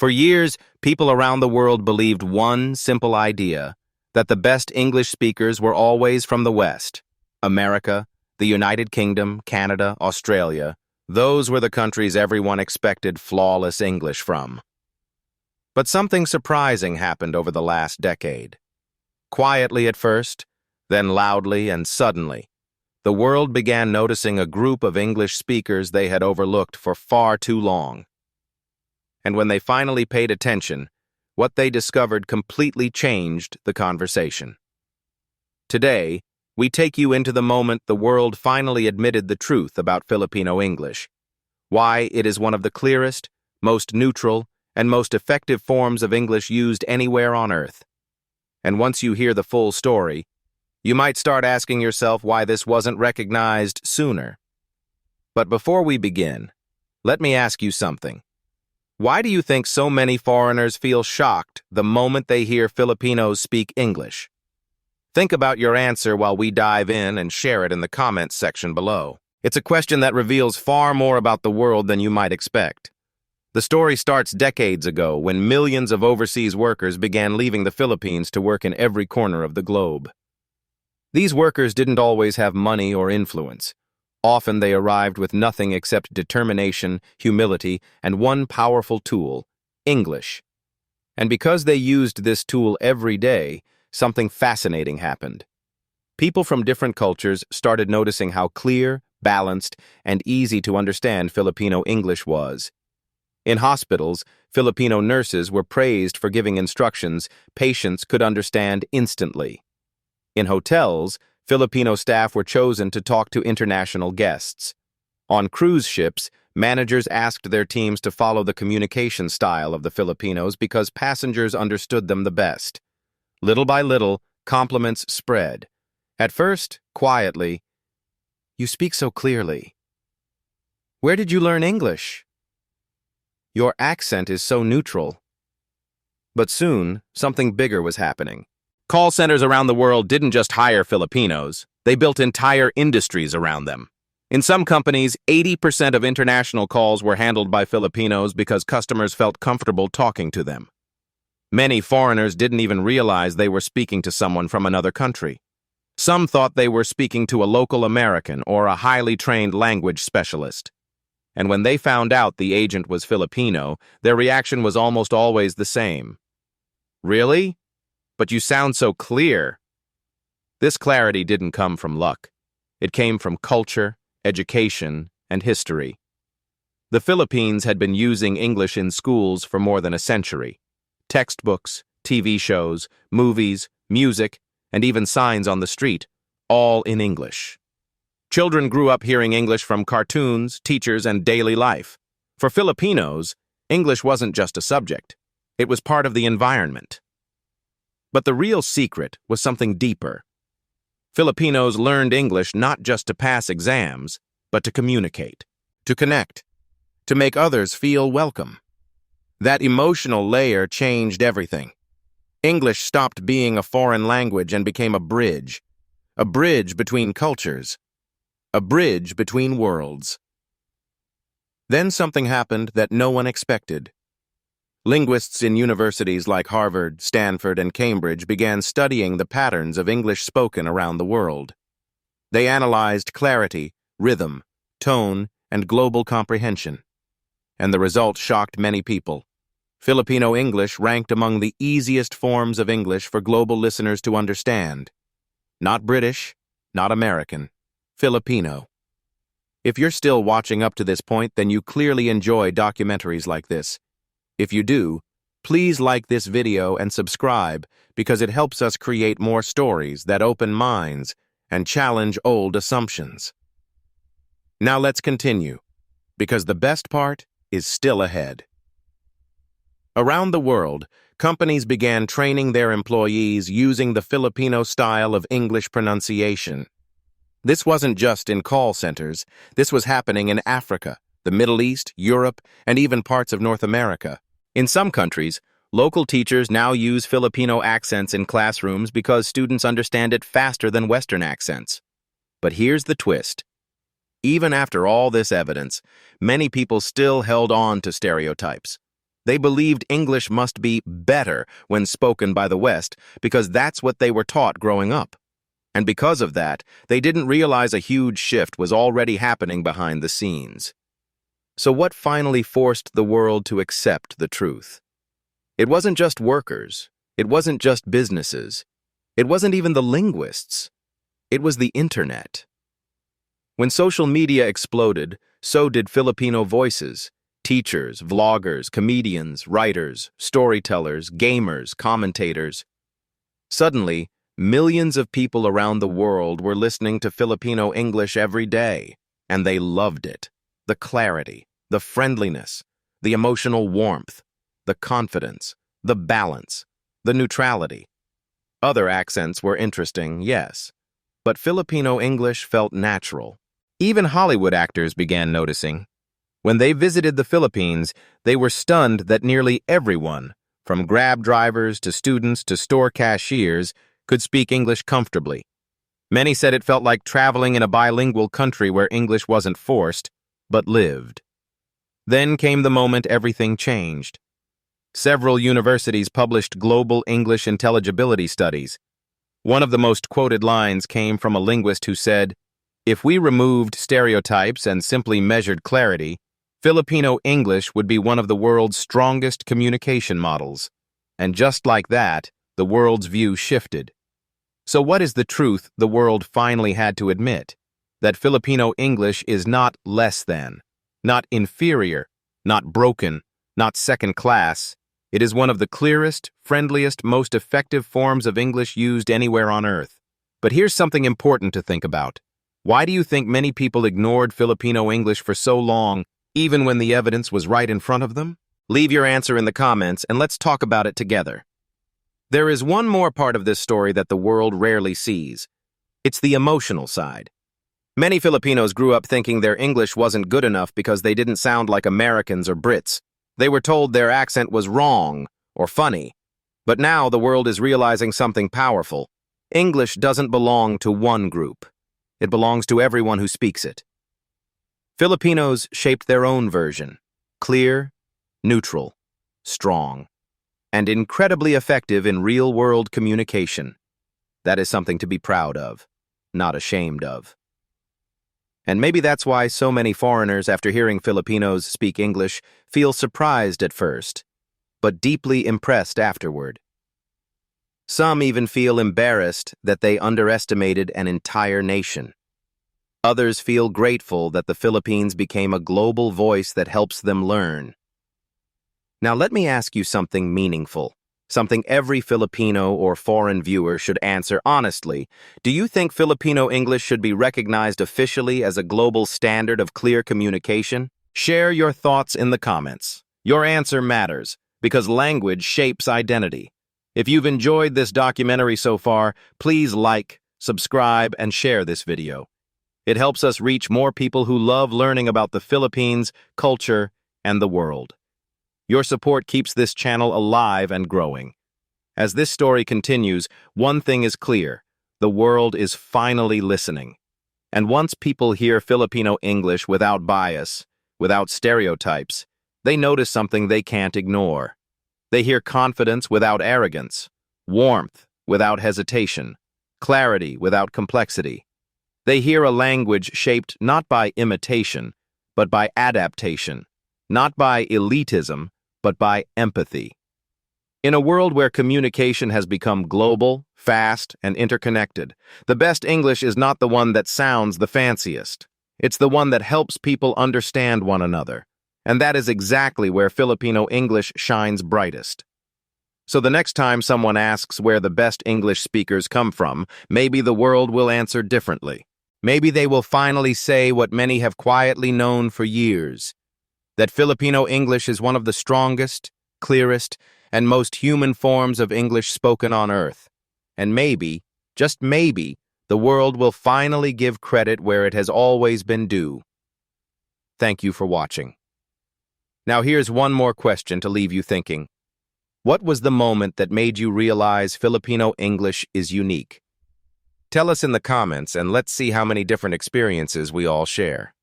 For years, people around the world believed one simple idea, that the best English speakers were always from the West. America, the United Kingdom, Canada, Australia, those were the countries everyone expected flawless English from. But something surprising happened over the last decade. Quietly at first, then loudly and suddenly, the world began noticing a group of English speakers they had overlooked for far too long. And when they finally paid attention, what they discovered completely changed the conversation. Today, we take you into the moment the world finally admitted the truth about Filipino English, why it is one of the clearest, most neutral, and most effective forms of English used anywhere on Earth. And once you hear the full story, you might start asking yourself why this wasn't recognized sooner. But before we begin, let me ask you something. Why do you think so many foreigners feel shocked the moment they hear Filipinos speak English? Think about your answer while we dive in and share it in the comments section below. It's a question that reveals far more about the world than you might expect. The story starts decades ago when millions of overseas workers began leaving the Philippines to work in every corner of the globe. These workers didn't always have money or influence. Often they arrived with nothing except determination, humility, and one powerful tool, English. And because they used this tool every day, something fascinating happened. People from different cultures started noticing how clear, balanced, and easy to understand Filipino English was. In hospitals, Filipino nurses were praised for giving instructions patients could understand instantly. In hotels, Filipino staff were chosen to talk to international guests. On cruise ships, managers asked their teams to follow the communication style of the Filipinos because passengers understood them the best. Little by little, compliments spread. At first, quietly, "You speak so clearly." "Where did you learn English?" "Your accent is so neutral." But soon, something bigger was happening. Call centers around the world didn't just hire Filipinos, they built entire industries around them. In some companies, 80% of international calls were handled by Filipinos because customers felt comfortable talking to them. Many foreigners didn't even realize they were speaking to someone from another country. Some thought they were speaking to a local American or a highly trained language specialist. And when they found out the agent was Filipino, their reaction was almost always the same. "Really? But you sound so clear." This clarity didn't come from luck. It came from culture, education, and history. The Philippines had been using English in schools for more than a century. Textbooks, TV shows, movies, music, and even signs on the street, all in English. Children grew up hearing English from cartoons, teachers, and daily life. For Filipinos, English wasn't just a subject. It was part of the environment. But the real secret was something deeper. Filipinos learned English not just to pass exams, but to communicate, to connect, to make others feel welcome. That emotional layer changed everything. English stopped being a foreign language and became a bridge between cultures, a bridge between worlds. Then something happened that no one expected. Linguists in universities like Harvard, Stanford, and Cambridge began studying the patterns of English spoken around the world. They analyzed clarity, rhythm, tone, and global comprehension. And the result shocked many people. Filipino English ranked among the easiest forms of English for global listeners to understand. Not British, not American, Filipino. If you're still watching up to this point, then you clearly enjoy documentaries like this. If you do, please like this video and subscribe because it helps us create more stories that open minds and challenge old assumptions. Now let's continue, because the best part is still ahead. Around the world, companies began training their employees using the Filipino style of English pronunciation. This wasn't just in call centers. This was happening in Africa, the Middle East, Europe, and even parts of North America. In some countries, local teachers now use Filipino accents in classrooms because students understand it faster than Western accents. But here's the twist. Even after all this evidence, many people still held on to stereotypes. They believed English must be better when spoken by the West because that's what they were taught growing up. And because of that, they didn't realize a huge shift was already happening behind the scenes. So what finally forced the world to accept the truth? It wasn't just workers. It wasn't just businesses. It wasn't even the linguists. It was the internet. When social media exploded, so did Filipino voices. Teachers, vloggers, comedians, writers, storytellers, gamers, commentators. Suddenly, millions of people around the world were listening to Filipino English every day, and they loved it. The clarity, the friendliness, the emotional warmth, the confidence, the balance, the neutrality. Other accents were interesting, yes, but Filipino English felt natural. Even Hollywood actors began noticing. When they visited the Philippines, they were stunned that nearly everyone, from Grab drivers to students to store cashiers, could speak English comfortably. Many said it felt like traveling in a bilingual country where English wasn't forced, but lived. Then came the moment everything changed. Several universities published global English intelligibility studies. One of the most quoted lines came from a linguist who said, "If we removed stereotypes and simply measured clarity, Filipino English would be one of the world's strongest communication models." And just like that, the world's view shifted. So what is the truth the world finally had to admit? That Filipino English is not less than, not inferior, not broken, not second class. It is one of the clearest, friendliest, most effective forms of English used anywhere on earth. But here's something important to think about. Why do you think many people ignored Filipino English for so long, even when the evidence was right in front of them? Leave your answer in the comments and let's talk about it together. There is one more part of this story that the world rarely sees. It's the emotional side. Many Filipinos grew up thinking their English wasn't good enough because they didn't sound like Americans or Brits. They were told their accent was wrong or funny. But now the world is realizing something powerful. English doesn't belong to one group. It belongs to everyone who speaks it. Filipinos shaped their own version. Clear, neutral, strong, and incredibly effective in real-world communication. That is something to be proud of, not ashamed of. And maybe that's why so many foreigners, after hearing Filipinos speak English, feel surprised at first, but deeply impressed afterward. Some even feel embarrassed that they underestimated an entire nation. Others feel grateful that the Philippines became a global voice that helps them learn. Now let me ask you something meaningful, something every Filipino or foreign viewer should answer honestly. Do you think Filipino English should be recognized officially as a global standard of clear communication? Share your thoughts in the comments. Your answer matters, because language shapes identity. If you've enjoyed this documentary so far, please like, subscribe, and share this video. It helps us reach more people who love learning about the Philippines, culture, and the world. Your support keeps this channel alive and growing. As this story continues, one thing is clear: the world is finally listening. And once people hear Filipino English without bias, without stereotypes, they notice something they can't ignore. They hear confidence without arrogance, warmth without hesitation, clarity without complexity. They hear a language shaped not by imitation, but by adaptation, not by elitism, but by empathy. In a world where communication has become global, fast, and interconnected, the best English is not the one that sounds the fanciest. It's the one that helps people understand one another. And that is exactly where Filipino English shines brightest. So the next time someone asks where the best English speakers come from, maybe the world will answer differently. Maybe they will finally say what many have quietly known for years: that Filipino English is one of the strongest, clearest, and most human forms of English spoken on earth. And maybe, just maybe, the world will finally give credit where it has always been due. Thank you for watching. Now here's one more question to leave you thinking. What was the moment that made you realize Filipino English is unique? Tell us in the comments and let's see how many different experiences we all share.